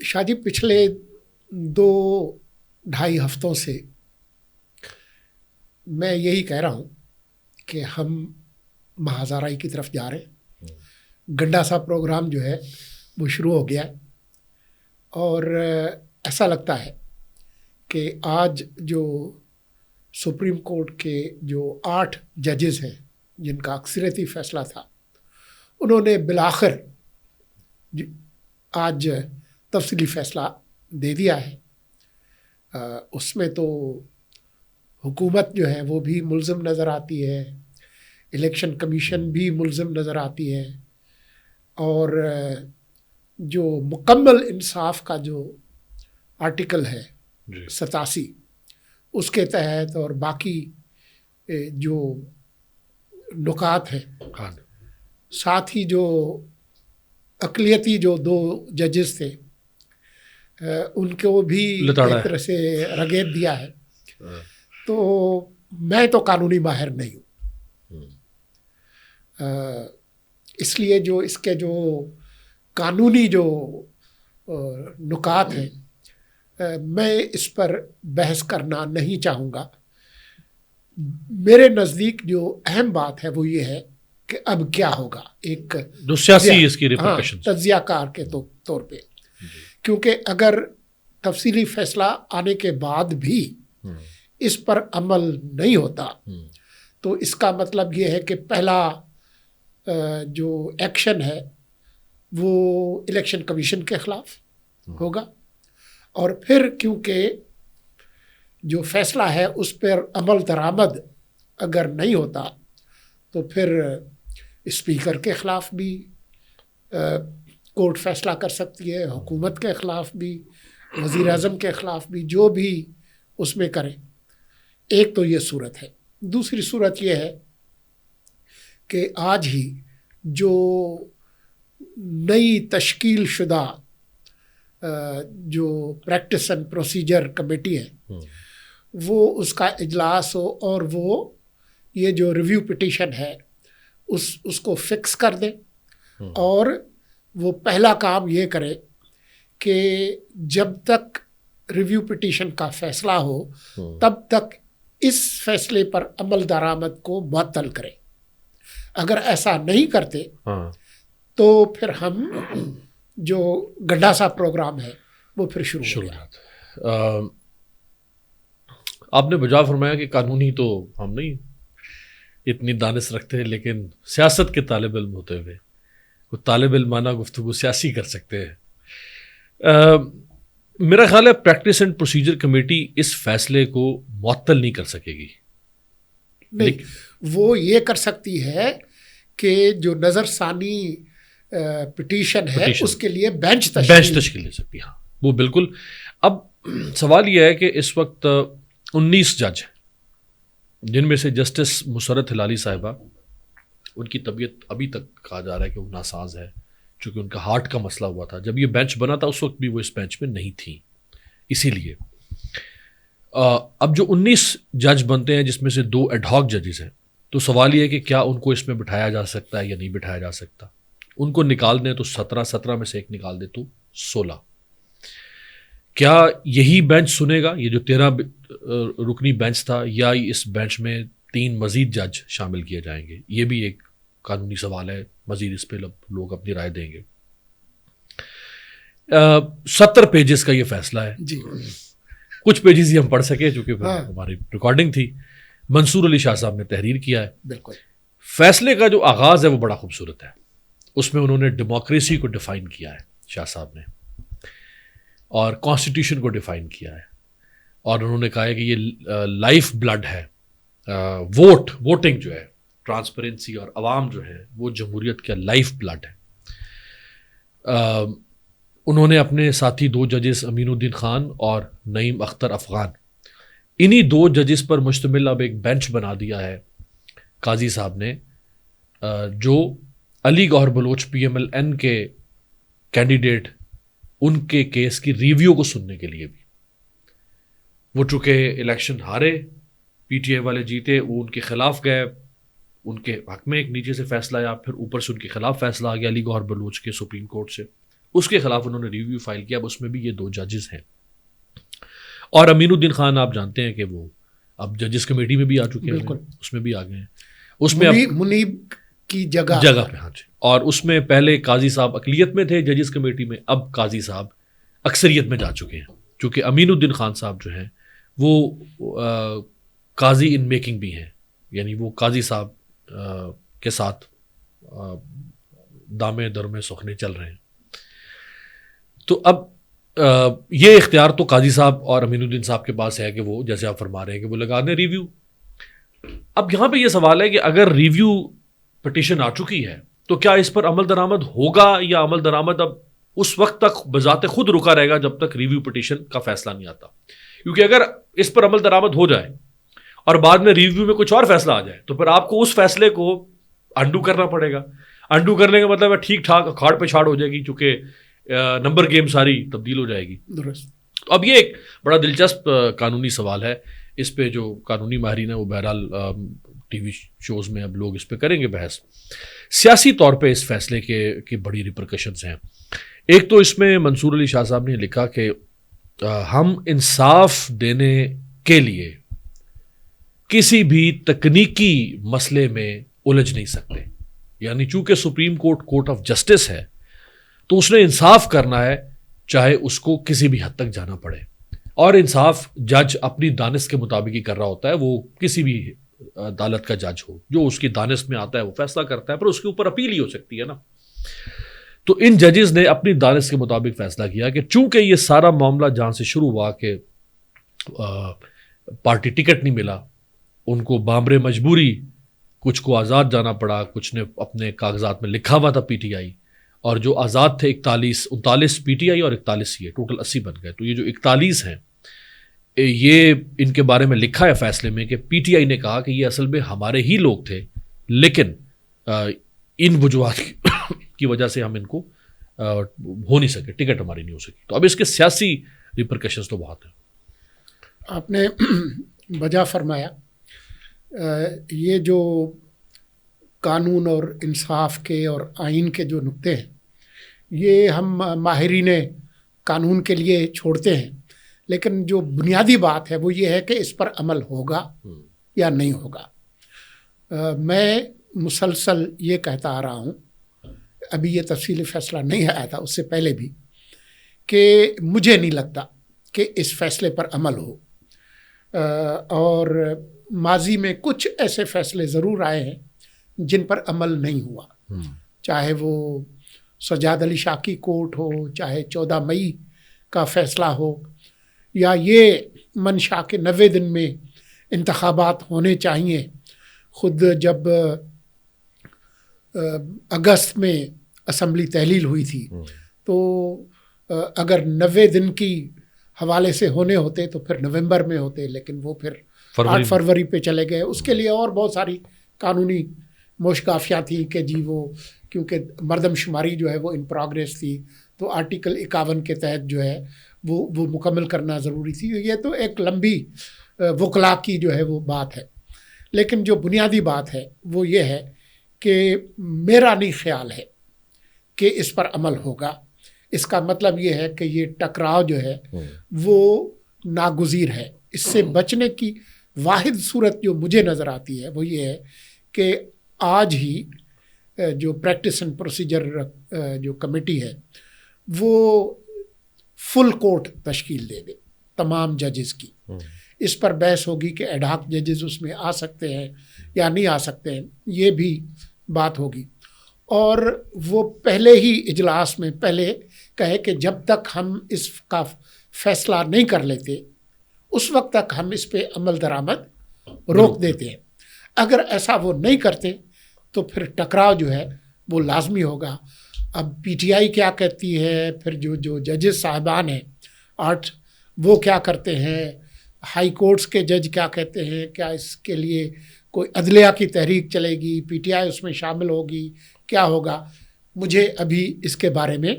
شاہ جی پچھلے 2-2.5 ہفتوں سے میں یہی کہہ رہا ہوں کہ ہم محاذ آرائی کی طرف جا رہے ہیں. گنڈا سا پروگرام جو ہے وہ شروع ہو گیا ہے اور ایسا لگتا ہے کہ آج جو سپریم کورٹ کے جو 8 ججز ہیں جن کا اکثریتی فیصلہ تھا، انہوں نے بالآخر آج تفصیلی فیصلہ دے دیا ہے. اس میں تو حکومت جو ہے وہ بھی ملزم نظر آتی ہے، الیکشن کمیشن بھی ملزم نظر آتی ہے، اور جو مکمل انصاف کا جو آرٹیکل ہے 87 اس کے تحت اور باقی جو نکات ہیں، ساتھ ہی جو اقلیتی جو 2 ججز تھے ان کو بھی ایک طرح سے رگیب دیا ہے. تو میں تو قانونی ماہر نہیں ہوں، اس لیے جو اس کے جو قانونی جو نکات ہیں میں اس پر بحث کرنا نہیں چاہوں گا. میرے نزدیک جو اہم بات ہے وہ یہ ہے کہ اب کیا ہوگا ایک سیاسی اس کی ریپرکشن تجزیہ کار کے طور پہ، کیونکہ اگر تفصیلی فیصلہ آنے کے بعد بھی اس پر عمل نہیں ہوتا تو اس کا مطلب یہ ہے کہ پہلا جو ایکشن ہے وہ الیکشن کمیشن کے خلاف ہوگا، اور پھر کیونکہ جو فیصلہ ہے اس پر عمل درآمد اگر نہیں ہوتا تو پھر اسپیکر کے خلاف بھی کورٹ فیصلہ کر سکتی ہے، حکومت کے خلاف بھی، وزیر اعظم کے خلاف بھی، جو بھی اس میں کریں. ایک تو یہ صورت ہے. دوسری صورت یہ ہے کہ آج ہی جو نئی تشکیل شدہ جو پریکٹس اینڈ پروسیجر کمیٹی ہے وہ اس کا اجلاس ہو اور وہ یہ جو ریویو پٹیشن ہے اس کو فکس کر دیں، اور وہ پہلا کام یہ کرے کہ جب تک ریویو پٹیشن کا فیصلہ ہو تب تک اس فیصلے پر عمل درآمد کو معطل کرے. اگر ایسا نہیں کرتے تو پھر ہم جو گڈھا سا پروگرام ہے وہ پھر شروع ہو گیا. آپ نے بجا فرمایا کہ قانونی تو ہم نہیں اتنی دانش رکھتے ہیں، لیکن سیاست کے طالب علم ہوتے ہوئے کوئی طالب علمانہ گفتگو سیاسی کر سکتے ہیں. میرا خیال ہے پریکٹس اینڈ پروسیجر کمیٹی اس فیصلے کو معطل نہیں کر سکے گی. نہیں، وہ یہ کر سکتی ہے کہ جو نظر ثانی پٹیشن ہے اس کے لیے بینچ تشکیل دے سکتی ہے. ہاں وہ بالکل. اب سوال یہ ہے کہ اس وقت 19 جج جن میں سے جسٹس مسرت ہلالی صاحبہ، ان کی طبیعت ابھی تک کہا جا رہا ہے کہ وہ ناساز ہے چونکہ ان کا ہارٹ کا مسئلہ ہوا تھا. جب یہ بینچ بنا تھا اس وقت بھی وہ اس بینچ میں نہیں تھی. اسی لیے اب جو 19 جج بنتے ہیں جس میں سے 2 ایڈ ہاک ججز ہیں، تو سوال یہ ہے کہ کیا ان کو اس میں بٹھایا جا سکتا ہے یا نہیں بٹھایا جا سکتا. ان کو نکال دیں تو 17 میں سے ایک نکال دیں تو 16. کیا یہی بینچ سنے گا، یہ جو 13 رکنی بینچ تھا، یا اس بینچ میں 3 مزید جج شامل کیے جائیں گے؟ یہ بھی ایک قانونی سوال ہے. مزید اس پہ لوگ اپنی رائے دیں گے. 70 پیجز کا یہ فیصلہ ہے. جی کچھ پیجز ہی ہم پڑھ سکے چونکہ ہماری ریکارڈنگ تھی. منصور علی شاہ صاحب نے تحریر کیا ہے. بالکل. فیصلے کا جو آغاز ہے وہ بڑا خوبصورت ہے. اس میں انہوں نے ڈیموکریسی کو ڈیفائن کیا ہے شاہ صاحب نے، اور کانسٹیٹیوشن کو ڈیفائن کیا ہے، اور انہوں نے کہا ہے کہ یہ لائف بلڈ ہے. ووٹنگ جو ہے، ٹرانسپیرنسی اور عوام جو ہے وہ جمہوریت کا لائف بلڈ ہے. انہوں نے اپنے ساتھی 2 ججز امین الدین خان اور نعیم اختر افغان، انہی 2 ججز پر مشتمل اب ایک بینچ بنا دیا ہے قاضی صاحب نے، جو علی گوہر بلوچ PMLN کے کینڈیڈیٹ ان کے کیس کی ریویو کو سننے کے لیے بھی. وہ چونکہ الیکشن ہارے، PTI والے جیتے، وہ ان کے خلاف گئے، ان کے حق میں ایک نیچے سے فیصلہ آیا، پھر اوپر سے ان کے خلاف فیصلہ آ گیا علی گوہر بلوچ کے سپریم کورٹ سے. اس کے خلاف انہوں نے ریویو فائل کیا. اب اس میں بھی یہ 2 ججز ہیں. اور امین الدین خان آپ جانتے ہیں کہ وہ اب ججز کمیٹی میں بھی آ چکے ہیں, اس میں بھی آ گئے ہیں. اس میں منیب کی جگہ پہ, ہاں جی. اور اس میں پہلے قاضی صاحب اقلیت میں تھے ججز کمیٹی میں, اب قاضی صاحب اکثریت میں جا چکے ہیں, چونکہ امین الدین خان صاحب جو ہیں وہ قاضی ان میکنگ بھی ہیں, یعنی وہ قاضی صاحب کے ساتھ دامے درمے سخنے چل رہے ہیں. تو اب یہ اختیار تو قاضی صاحب اور امین الدین صاحب کے پاس ہے کہ وہ جیسے آپ فرما رہے ہیں کہ وہ لگا دیں ریویو. اب یہاں پہ یہ سوال ہے کہ اگر ریویو پٹیشن آ چکی ہے تو کیا اس پر عمل درآمد ہوگا, یا عمل درآمد اب اس وقت تک بذات خود رکا رہے گا جب تک ریویو پٹیشن کا فیصلہ نہیں آتا. کیونکہ اگر اس پر عمل درآمد ہو جائے اور بعد میں ریویو میں کچھ اور فیصلہ آ جائے تو پھر آپ کو اس فیصلے کو انڈو کرنا پڑے گا. انڈو کرنے کا مطلب ہے ٹھیک ٹھاک کھاڑ پہ چھاڑ ہو جائے گی, چونکہ نمبر گیم ساری تبدیل ہو جائے گی. درست. تو اب یہ ایک بڑا دلچسپ قانونی سوال ہے. اس پہ جو قانونی ماہرین ہیں وہ بہرحال ٹی وی شوز میں اب لوگ اس پہ کریں گے بحث. سیاسی طور پہ اس فیصلے کے بڑی ریپرکشنز ہیں. ایک تو اس میں منصور علی شاہ صاحب نے لکھا کہ ہم انصاف دینے کے لیے کسی بھی تکنیکی مسئلے میں الجھ نہیں سکتے. یعنی چونکہ سپریم کورٹ آف جسٹس ہے تو اس نے انصاف کرنا ہے چاہے اس کو کسی بھی حد تک جانا پڑے. اور انصاف جج اپنی دانست کے مطابق ہی کر رہا ہوتا ہے, وہ کسی بھی عدالت کا جج ہو جو اس کی دانست میں آتا ہے وہ فیصلہ کرتا ہے, پر اس کے اوپر اپیل ہی ہو سکتی ہے نا. تو ان ججز نے اپنی دانست کے مطابق فیصلہ کیا کہ چونکہ یہ سارا معاملہ جہاں سے شروع ہوا کہ پارٹی ٹکٹ نہیں ملا, ان کو بامبر مجبوری کچھ کو آزاد جانا پڑا, کچھ نے اپنے کاغذات میں لکھا ہوا تھا پی ٹی آئی, اور جو آزاد تھے 39 پی ٹی آئی اور 41 یہ ٹوٹل 80 بن گئے. تو یہ جو 41 ہیں یہ ان کے بارے میں لکھا ہے فیصلے میں کہ پی ٹی آئی نے کہا کہ یہ اصل میں ہمارے ہی لوگ تھے, لیکن ان وجوہات کی وجہ سے ہم ان کو ہو نہیں سکے, ٹکٹ ہماری نہیں ہو سکی. تو اب اس کے سیاسی ریپرکشنز تو بہت ہیں. آپ نے بجا فرمایا. یہ جو قانون اور انصاف کے اور آئین کے جو نقطے ہیں یہ ہم ماہرین قانون کے لیے چھوڑتے ہیں, لیکن جو بنیادی بات ہے وہ یہ ہے کہ اس پر عمل ہوگا یا نہیں ہوگا. میں مسلسل یہ کہتا آ رہا ہوں, ابھی یہ تفصیلی فیصلہ نہیں آیا تھا, اس سے پہلے بھی, کہ مجھے نہیں لگتا کہ اس فیصلے پر عمل ہو. اور ماضی میں کچھ ایسے فیصلے ضرور آئے ہیں جن پر عمل نہیں ہوا, چاہے وہ سجاد علی شاہ کی کورٹ ہو, چاہے 14 مئی کا فیصلہ ہو, یا یہ منشا کے 90 دن میں انتخابات ہونے چاہیے. خود جب اگست میں اسمبلی تحلیل ہوئی تھی تو اگر 90 دن کی حوالے سے ہونے ہوتے تو پھر نومبر میں ہوتے, لیکن وہ پھر 8 فروری پہ چلے گئے. اس کے لیے اور بہت ساری قانونی موشگافیاں تھیں کہ جی وہ کیونکہ مردم شماری جو ہے وہ ان پروگریس تھی تو آرٹیکل 51 کے تحت جو ہے وہ مکمل کرنا ضروری تھی. یہ تو ایک لمبی وکلا کی جو ہے وہ بات ہے, لیکن جو بنیادی بات ہے وہ یہ ہے کہ میرا نہیں خیال ہے کہ اس پر عمل ہوگا. اس کا مطلب یہ ہے کہ یہ ٹکراؤ جو ہے وہ ناگزیر ہے. اس سے بچنے کی واحد صورت جو مجھے نظر آتی ہے وہ یہ ہے کہ آج ہی جو پریکٹس اینڈ پروسیجر جو کمیٹی ہے وہ فل کورٹ تشکیل دے دے تمام ججز کی. اس پر بحث ہوگی کہ ایڈ ہاک ججز اس میں آ سکتے ہیں یا نہیں آ سکتے ہیں, یہ بھی بات ہوگی. اور وہ پہلے ہی اجلاس میں پہلے کہے کہ جب تک ہم اس کا فیصلہ نہیں کر لیتے اس وقت تک ہم اس پہ عمل درآمد روک دیتے ہیں. اگر ایسا وہ نہیں کرتے تو پھر ٹکراؤ جو ہے وہ لازمی ہوگا. اب پی ٹی آئی کیا کہتی ہے, پھر جو ججز صاحبان ہیں 8 وہ کیا کرتے ہیں, ہائی کورٹس کے جج کیا کہتے ہیں, کیا اس کے لیے کوئی عدلیہ کی تحریک چلے گی, پی ٹی آئی اس میں شامل ہوگی, کیا ہوگا, مجھے ابھی اس کے بارے میں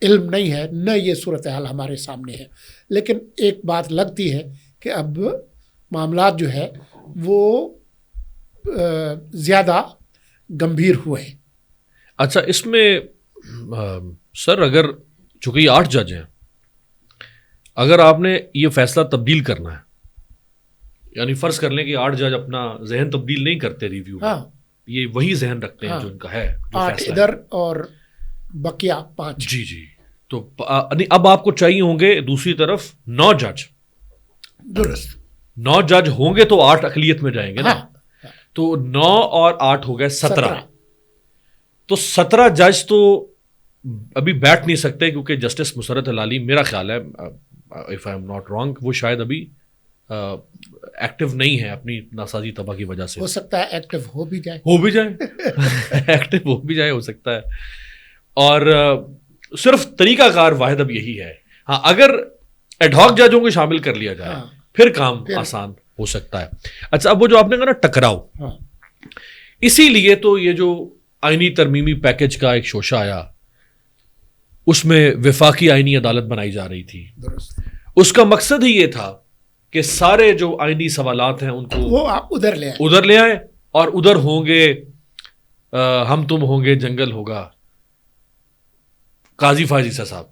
علم نہیں ہے, نہ یہ صورتحال ہمارے سامنے ہے. لیکن ایک بات لگتی ہے کہ اب معاملات جو ہے وہ زیادہ گمبھیر ہوئے ہیں. اچھا, اس میں سر اگر چونکہ یہ 8 جج ہیں، اگر آپ نے یہ فیصلہ تبدیل کرنا ہے، یعنی فرض کر لیں کہ 8 جج اپنا ذہن تبدیل نہیں کرتے ریویو میں، ہاں یہ وہی ذہن رکھتے ہیں جو ان کا ہے، جو 8 فیصلہ ادھر اور بقیہ 5. جی جی، تو اب آپ کو چاہیے ہوں گے دوسری طرف 9 جج. درست. 9 جج ہوں گے تو 8 اقلیت میں جائیں گے نا. ہاں تو 9 اور 8 ہو گئے 17. تو 17 جج تو ابھی بیٹھ نہیں سکتے، کیونکہ جسٹس مسرت ہلالی میرا خیال ہے if I am not wrong وہ شاید ابھی ایکٹیو نہیں ہے اپنی ناسازی تباہ کی وجہ سے. ہو سکتا ہے ایکٹیو ہو بھی جائے ایکٹیو ہو بھی جائے، ہو سکتا ہے. اور صرف طریقہ کار واحد اب یہی ہے. ہاں اگر ایڈ ہاک ججوں کو شامل کر لیا جائے پھر کام آسان ہو سکتا ہے. اچھا اب وہ جو آپ نے کہا نا ٹکراؤ، اسی لیے تو یہ جو آئینی ترمیمی پیکج کا ایک شوشہ آیا، اس میں وفاقی آئینی عدالت بنائی جا رہی تھی. اس کا مقصد ہی یہ تھا کہ سارے جو آئینی سوالات ہیں ان کو وہ آپ ادھر لے آئے اور ادھر ہوں گے ہم تم ہوں گے جنگل ہوگا قاضی فائز عیسیٰ صاحب،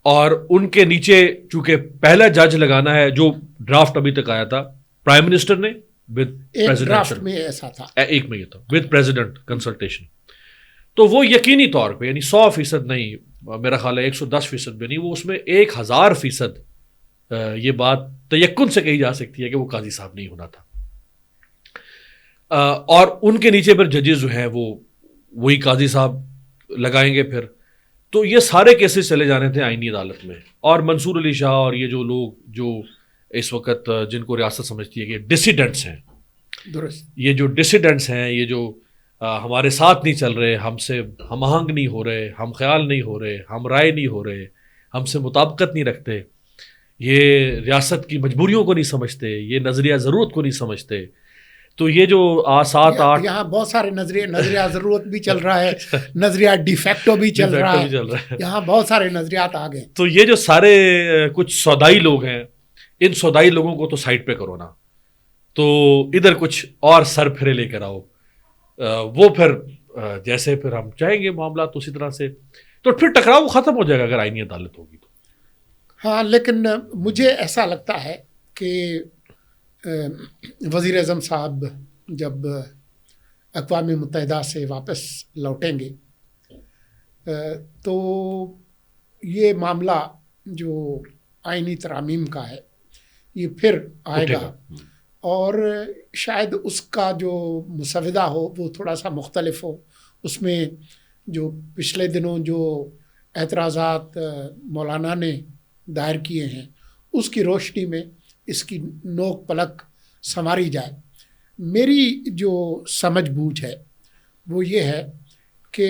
اور ان کے نیچے چونکہ پہلا جج لگانا ہے، جو ڈرافٹ ابھی تک آیا تھا پرائم منسٹر نے ڈرافٹ میں ایسا تھا، ایک میں یہ تھا ود پریزیڈنٹ کنسلٹیشن. تو وہ یقینی طور پہ یعنی 100% نہیں، میرا خیال ہے 110% بھی نہیں، وہ اس میں 1000% یہ بات تیقن سے کہی جا سکتی ہے کہ وہ قاضی صاحب نہیں ہونا تھا. اور ان کے نیچے پھر ججز جو ہیں وہ وہی قاضی صاحب لگائیں گے پھر. تو یہ سارے کیسز چلے جانے تھے آئینی عدالت میں. اور منصور علی شاہ اور یہ جو لوگ جو اس وقت جن کو ریاست سمجھتی ہے کہ ڈسیڈنٹس ہیں، درست، یہ جو ڈسیڈنٹس ہیں، یہ جو ہمارے ساتھ نہیں چل رہے، ہم سے ہم آہنگ نہیں ہو رہے، ہم خیال نہیں ہو رہے، ہم رائے نہیں ہو رہے، ہم سے مطابقت نہیں رکھتے، یہ ریاست کی مجبوریوں کو نہیں سمجھتے، یہ نظریہ ضرورت کو نہیں سمجھتے. تو یہ جو 7-8 یہاں بہت سارے نظریہ ضرورت بھی چل رہا ہے، نظریہ ڈیفیکٹو بھی چل رہا ہے، یہاں بہت سارے نظریات آ گئے. تو یہ جو سارے کچھ سودائی لوگ ہیں، ان سودائی لوگوں کو تو سائڈ پہ کرو نا، تو ادھر کچھ اور سر پھرے لے کر آؤ، وہ پھر جیسے پھر ہم چاہیں گے معاملات اسی طرح سے، تو پھر ٹکراؤ ختم ہو جائے گا اگر آئینی عدالت ہوگی تو. ہاں لیکن مجھے ایسا لگتا ہے کہ وزیر اعظم صاحب جب اقوام متحدہ سے واپس لوٹیں گے تو یہ معاملہ جو آئینی ترامیم کا ہے یہ پھر آئے گا، اور شاید اس کا جو مسودہ ہو وہ تھوڑا سا مختلف ہو. اس میں جو پچھلے دنوں جو اعتراضات مولانا نے دائر کیے ہیں اس کی روشنی میں اس کی نوک پلک سنواری جائے. میری جو سمجھ بوجھ ہے وہ یہ ہے کہ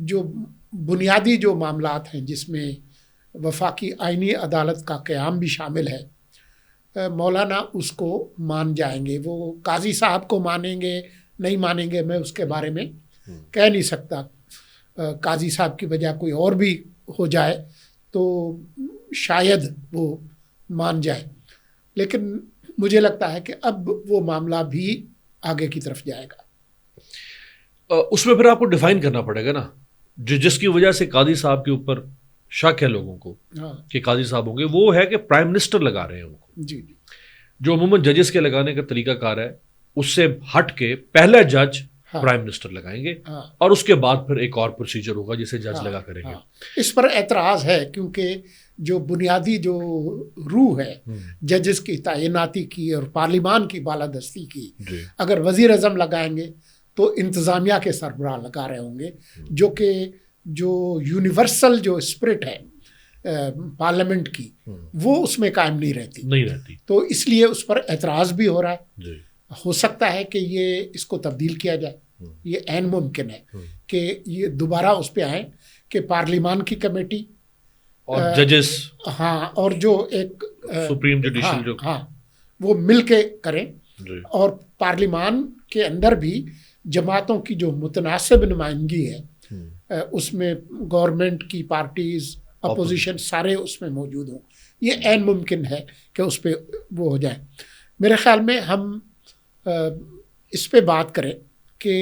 جو بنیادی جو معاملات ہیں جس میں وفاقی آئینی عدالت کا قیام بھی شامل ہے، مولانا اس کو مان جائیں گے. وہ قاضی صاحب کو مانیں گے نہیں مانیں گے میں اس کے بارے میں کہہ نہیں سکتا، قاضی صاحب کی بجائے کوئی اور بھی ہو جائے تو شاید وہ مان جائے. لیکن مجھے لگتا ہے کہ اب وہ معاملہ بھی آگے کی طرف جائے گا. اس میں پھر آپ کو ڈیفائن کرنا پڑے گا نا، جس کی وجہ سے قاضی صاحب کے اوپر شک ہے لوگوں کو کہ قاضی صاحب ہوں گے، وہ ہے کہ پرائم منسٹر لگا رہے ہیں ان کو. جی جو عموماً ججز کے لگانے کا طریقہ کار ہے اس سے ہٹ کے پہلا جج پرائم منسٹر لگائیں گے، اور اس کے بعد پھر ایک اور پروسیجر ہوگا جسے جج لگا کریں گے. اس پر اعتراض ہے کیونکہ جو بنیادی جو روح ہے ججز کی تعیناتی کی اور پارلیمان کی بالادستی کی، اگر وزیر اعظم لگائیں گے تو انتظامیہ کے سربراہ لگا رہے ہوں گے، جو کہ جو یونیورسل جو اسپرٹ ہے پارلیمنٹ کی وہ اس میں قائم نہیں رہتی. تو اس لیے اس پر اعتراض بھی ہو رہا ہے. ہو سکتا ہے کہ یہ اس کو تبدیل کیا جائے، یہ عین ممکن ہے کہ یہ دوبارہ اس پہ آئیں کہ پارلیمان کی کمیٹی اور ججز اور جو ایک سپریم جوڈیشل جو وہ مل کے کریں، اور پارلیمان کے اندر بھی جماعتوں کی جو متناسب نمائندگی ہے اس میں گورنمنٹ کی پارٹیز اپوزیشن سارے اس میں موجود ہوں. یہ عین ممکن ہے کہ اس پہ وہ ہو جائے. میرے خیال میں ہم اس پہ بات کریں کہ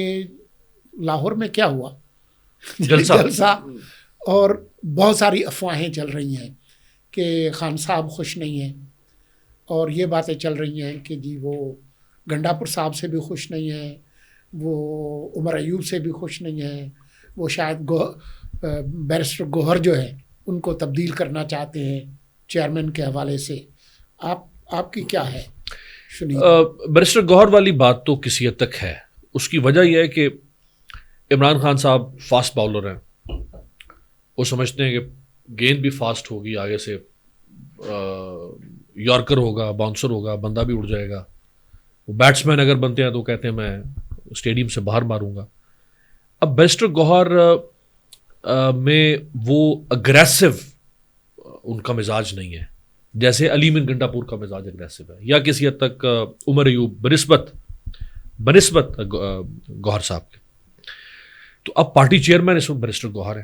لاہور میں کیا ہوا. جلسہ، اور بہت ساری افواہیں چل رہی ہیں کہ خان صاحب خوش نہیں ہیں، اور یہ باتیں چل رہی ہیں کہ جی وہ گنڈاپور صاحب سے بھی خوش نہیں ہیں، وہ عمر ایوب سے بھی خوش نہیں ہیں، وہ شاید بیرسٹر گوہر جو ہے ان کو تبدیل کرنا چاہتے ہیں چیئرمین کے حوالے سے. آپ کی کیا ہے؟ بیرسٹر گوہر والی بات تو کسی حد تک ہے. اس کی وجہ یہ ہے کہ عمران خان صاحب فاسٹ باؤلر ہیں، وہ سمجھتے ہیں کہ گیند بھی فاسٹ ہوگی، آگے سے یارکر ہوگا، باؤنسر ہوگا، بندہ بھی اڑ جائے گا. وہ بیٹسمین اگر بنتے ہیں تو کہتے ہیں میں اسٹیڈیم سے باہر ماروں گا. اب بیرسٹر گوہر میں وہ اگریسو ان کا مزاج نہیں ہے جیسے علی من گنڈاپور کا مزاج اگریسو ہے، یا کسی حد تک عمر ایوب بنسبت گوہر صاحب کے. تو اب پارٹی چیئرمین اس وقت بیرسٹر گوہر ہے.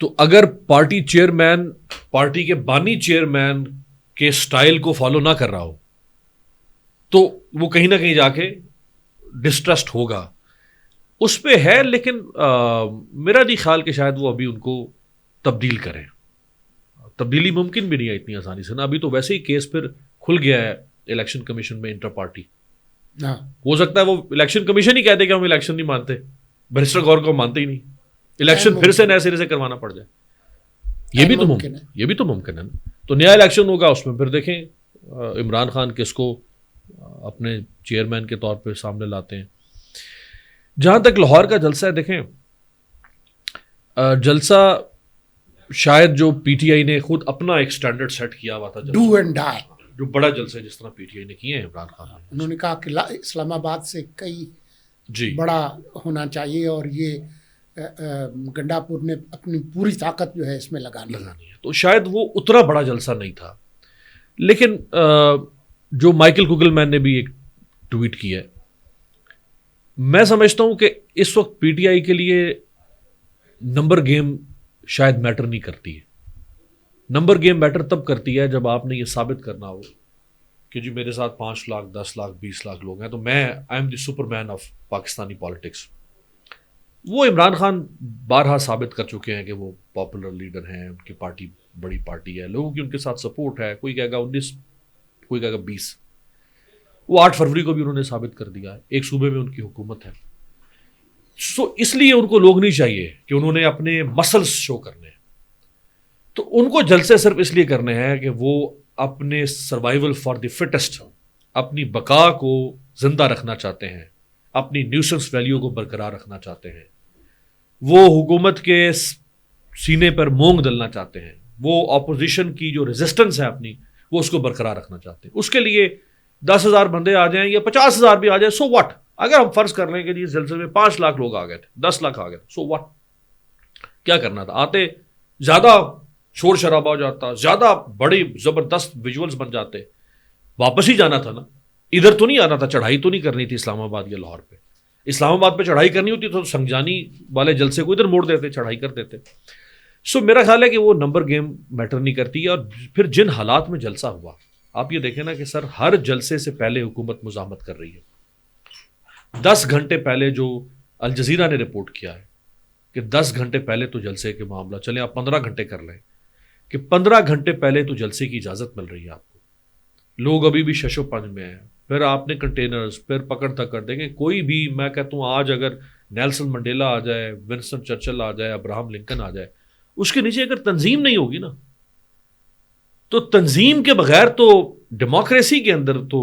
تو اگر پارٹی چیئرمین پارٹی کے بانی چیئرمین کے سٹائل کو فالو نہ کر رہا ہو تو وہ کہیں نہ کہیں جا کے ڈسٹرسٹ ہوگا. اس پہ ہے، لیکن میرا نہیں خیال کہ شاید وہ ابھی ان کو تبدیل کریں. تبدیلی ممکن بھی نہیں ہے اتنی آسانی سے نا. ابھی تو ویسے ہی کیس پھر کھل گیا ہے الیکشن کمیشن میں انٹر پارٹی. ہو سکتا ہے وہ الیکشن کمیشن ہی کہتے کہ ہم الیکشن نہیں مانتے، بیرسٹر گوہر کو مانتے ہی نہیں، الیکشن پھر سے نئے سرے سے کروانا پڑ جائے. یہ بھی تو ممکن ہے نا. تو نیا الیکشن ہوگا، اس میں پھر دیکھیں عمران خان کس کو اپنے چیئرمین کے طور پہ سامنے لاتے ہیں. جہاں تک لاہور کا جلسہ ہے، دیکھیں جلسہ شاید جو پی ٹی آئی نے خود اپنا ایک سٹینڈرڈ سیٹ کیا ہوا تھا، ڈو اینڈ ڈائی، جو بڑا جلسہ جس طرح پی ٹی آئی نے کیے ہیں عمران خان نے. انہوں نے کہا کہ اسلام آباد سے کئی جی بڑا ہونا چاہیے، اور یہ گنڈاپور نے اپنی پوری طاقت جو ہے اس میں لگانی ہے. تو شاید وہ اتنا بڑا جلسہ نہیں تھا. لیکن جو مائیکل کوگل مین نے بھی ایک ٹویٹ کیا ہے، میں سمجھتا ہوں کہ اس وقت پی ٹی آئی کے لیے نمبر گیم شاید میٹر نہیں کرتی ہے. نمبر گیم میٹر تب کرتی ہے جب آپ نے یہ ثابت کرنا ہو کہ جی میرے ساتھ 5 لاکھ 10 لاکھ 20 لاکھ لوگ ہیں، تو میں I am the Superman of Pakistani politics. وہ عمران خان بارہا ثابت کر چکے ہیں کہ وہ پاپولر لیڈر ہیں، ان کی پارٹی بڑی پارٹی ہے، لوگوں کی ان کے ساتھ سپورٹ ہے. کوئی کہے گا 19، کوئی کہے گا 20. وہ 8 فروری کو بھی انہوں نے ثابت کر دیا ہے، ایک صوبے میں ان کی حکومت ہے. اس لیے ان کو لوگ نہیں چاہیے کہ انہوں نے اپنے مسلس شو کرنے ہیں. تو ان کو جلسے صرف اس لیے کرنے ہیں کہ وہ اپنے سروائیول فار دی فٹسٹ، اپنی بقا کو زندہ رکھنا چاہتے ہیں، اپنی نیوسنس ویلیو کو برقرار رکھنا چاہتے ہیں، وہ حکومت کے سینے پر مونگ ڈلنا چاہتے ہیں، وہ اپوزیشن کی جو ریزسٹنس ہے اپنی وہ اس کو برقرار رکھنا چاہتے ہیں. اس کے لیے 10,000 بندے آ جائیں یا 50,000 بھی آ جائیں، سو واٹ. اگر ہم فرض کر لیں کہ اس جلسے میں 5 لاکھ لوگ آ گئے تھے، 10 لاکھ آ گئے، سو واٹ. کیا کرنا تھا؟ آتے زیادہ شور شرابہ ہو جاتا، زیادہ بڑی زبردست ویژولز بن جاتے، واپس ہی جانا تھا نا. ادھر تو نہیں آنا تھا، چڑھائی تو نہیں کرنی تھی اسلام آباد یا لاہور پہ. اسلام آباد پہ چڑھائی کرنی ہوتی تو سنگجانی والے جلسے کو ادھر موڑ دیتے، چڑھائی کر دیتے. سو میرا خیال ہے کہ وہ نمبر گیم میٹر نہیں کرتی. اور پھر جن حالات میں جلسہ ہوا، آپ یہ دیکھیں نا کہ سر ہر جلسے سے پہلے حکومت مزاحمت کر رہی ہے. 10 گھنٹے پہلے جو الجزیرہ نے رپورٹ کیا ہے کہ 10 گھنٹے پہلے تو جلسے کے معاملہ چلیں، آپ 15 گھنٹے کر لیں کہ 15 گھنٹے پہلے تو جلسے کی اجازت مل رہی ہے آپ کو. لوگ ابھی بھی شش و پنج میں ہیں. پھر آپ نے کنٹینرز پھر پکڑ تک کر دیں گے. کوئی بھی، میں کہتا ہوں آج اگر نیلسن منڈیلا آ جائے، ونسٹن چرچل آ جائے، ابراہم لنکن آ جائے، اس کے نیچے اگر تنظیم نہیں ہوگی نا، تو تنظیم کے بغیر تو ڈیموکریسی کے اندر تو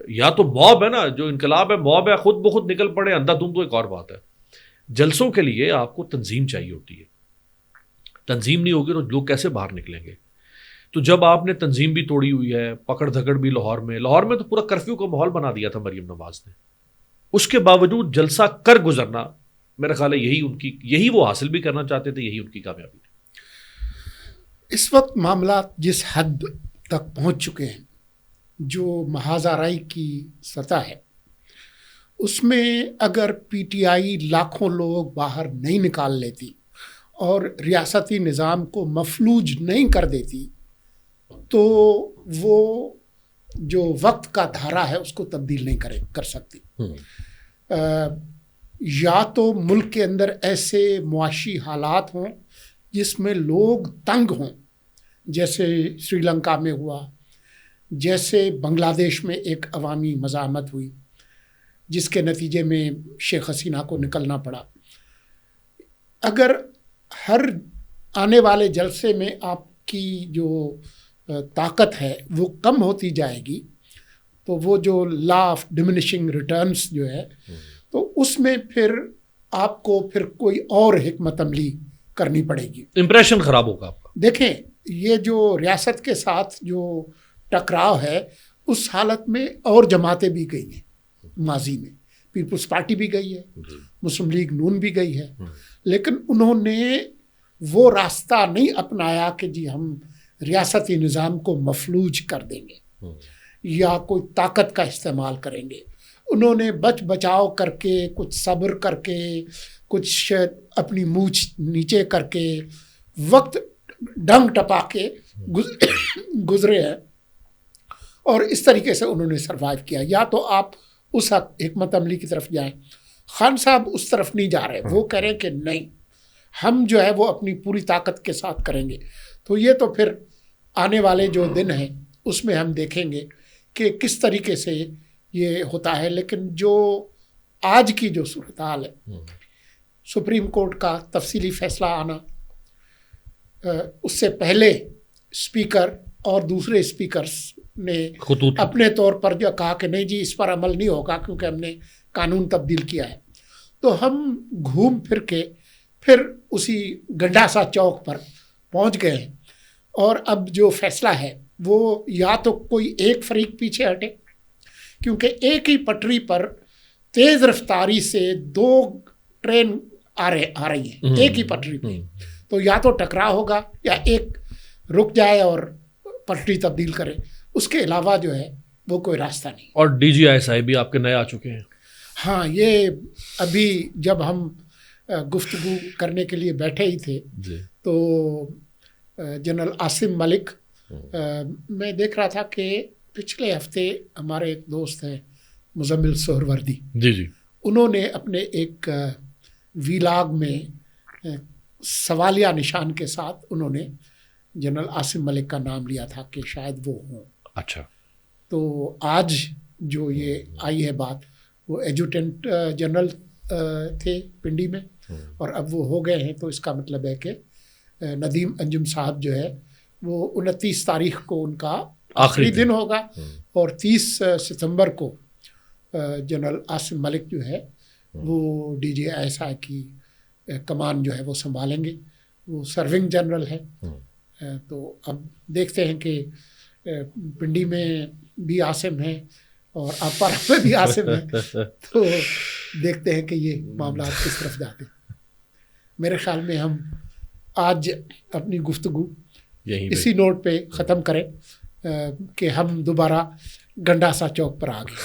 یا تو موب ہے نا، جو انقلاب ہے موب ہے، خود بخود نکل پڑے اندھا دھند تو ایک اور بات ہے. جلسوں کے لیے آپ کو تنظیم چاہیے ہوتی ہے. تنظیم نہیں ہوگی تو لوگ کیسے باہر نکلیں گے؟ تو جب آپ نے تنظیم بھی توڑی ہوئی ہے، پکڑ دھکڑ بھی لاہور میں تو پورا کرفیو کا ماحول بنا دیا تھا مریم نواز نے، اس کے باوجود جلسہ کر گزرنا، میرا خیال ہے یہی وہ حاصل بھی کرنا چاہتے تھے، یہی ان کی کامیابی تھی. اس وقت معاملات جس حد تک پہنچ چکے ہیں، جو محاذ آرائی کی سطح ہے، اس میں اگر پی ٹی آئی لاکھوں لوگ باہر نہیں نکال لیتی اور ریاستی نظام کو مفلوج نہیں کر دیتی، تو وہ جو وقت کا دھارا ہے اس کو تبدیل نہیں کر سکتی. یا تو ملک کے اندر ایسے معاشی حالات ہوں جس میں لوگ تنگ ہوں، جیسے سری لنکا میں ہوا، جیسے بنگلہ دیش میں ایک عوامی مزاحمت ہوئی جس کے نتیجے میں شیخ حسینہ کو نکلنا پڑا۔ اگر ہر آنے والے جلسے میں آپ کی جو طاقت ہے وہ کم ہوتی جائے گی تو وہ جو لا آف ڈیمینشنگ ریٹرنس جو ہے تو اس میں پھر آپ کو پھر کوئی اور حکمت عملی کرنی پڑے گی، امپریشن خراب ہوگا آپ کا۔ دیکھیں یہ جو ریاست کے ساتھ جو ٹکراؤ ہے اس حالت میں اور جماعتیں بھی گئی ہیں، ماضی میں پیپلز پارٹی بھی گئی ہے، مسلم لیگ نون بھی گئی ہے، لیکن انہوں نے وہ راستہ نہیں اپنایا کہ جی ہم ریاستی نظام کو مفلوج کر دیں گے یا کوئی طاقت کا استعمال کریں گے۔ انہوں نے بچ بچاؤ کر کے، کچھ صبر کر کے، کچھ اپنی مونچھ نیچے کر کے، وقت ڈنگ ٹپا کے گزرے ہیں اور اس طریقے سے انہوں نے سروائیو کیا۔ یا تو آپ اس حکمت عملی کی طرف جائیں، خان صاحب اس طرف نہیں جا رہے، وہ کہہ رہے ہیں کہ نہیں ہم جو ہے وہ اپنی پوری طاقت کے ساتھ کریں گے۔ تو یہ تو پھر آنے والے جو دن ہیں اس میں ہم دیکھیں گے کہ کس طریقے سے یہ ہوتا ہے، لیکن جو آج کی جو صورتحال ہے، سپریم کورٹ کا تفصیلی فیصلہ آنا، اس سے پہلے اسپیکر اور دوسرے اسپیکرز نے خطوط اپنے طور پر جو کہا کہ نہیں جی اس پر عمل نہیں ہوگا کیونکہ ہم نے قانون تبدیل کیا ہے، تو ہم گھوم پھر کے پھر اسی گنڈاسا چوک پر پہنچ گئے ہیں، اور اب جو فیصلہ ہے وہ یا تو کوئی ایک فریق پیچھے ہٹے، کیونکہ ایک ہی پٹری پر تیز رفتاری سے دو ٹرین آ رہی ہیں ایک ہی پٹری پہ، تو یا تو ٹکراؤ ہوگا یا ایک رک جائے اور پٹری تبدیل کرے، اس کے علاوہ جو ہے وہ کوئی راستہ نہیں۔ اور ڈی جی آئی صاحب بھی آپ کے نئے آ چکے ہیں۔ ہاں، یہ ابھی جب ہم گفتگو کرنے کے لیے بیٹھے ہی تھے تو جنرل عاصم ملک، میں دیکھ رہا تھا کہ پچھلے ہفتے ہمارے ایک دوست ہیں مزمل سہروردی، جی انہوں نے اپنے ایک ویلاگ میں سوالیہ نشان کے ساتھ انہوں نے جنرل عاصم ملک کا نام لیا تھا کہ شاید وہ ہوں۔ اچھا، تو آج جو یہ آئی ہے بات، وہ ایڈجوٹنٹ جنرل تھے پنڈی میں اور اب وہ ہو گئے ہیں، تو اس کا مطلب ہے کہ ندیم انجم صاحب جو ہے وہ 29 تاریخ کو ان کا آخری دن ہوگا اور 30 ستمبر کو جنرل عاصم ملک جو ہے وہ D G I S I کی کمان جو ہے وہ سنبھالیں گے، وہ سرونگ جنرل ہے۔ تو اب دیکھتے ہیں کہ پنڈی میں بھی عاصم ہیں اور اپارا میں بھی عاصم ہیں، تو دیکھتے ہیں کہ یہ معاملات کس طرف جاتے ہیں۔ میرے خیال میں ہم آج اپنی گفتگو اسی نوٹ پہ ختم کریں کہ ہم دوبارہ گنڈاسا چوک پر آ گئے۔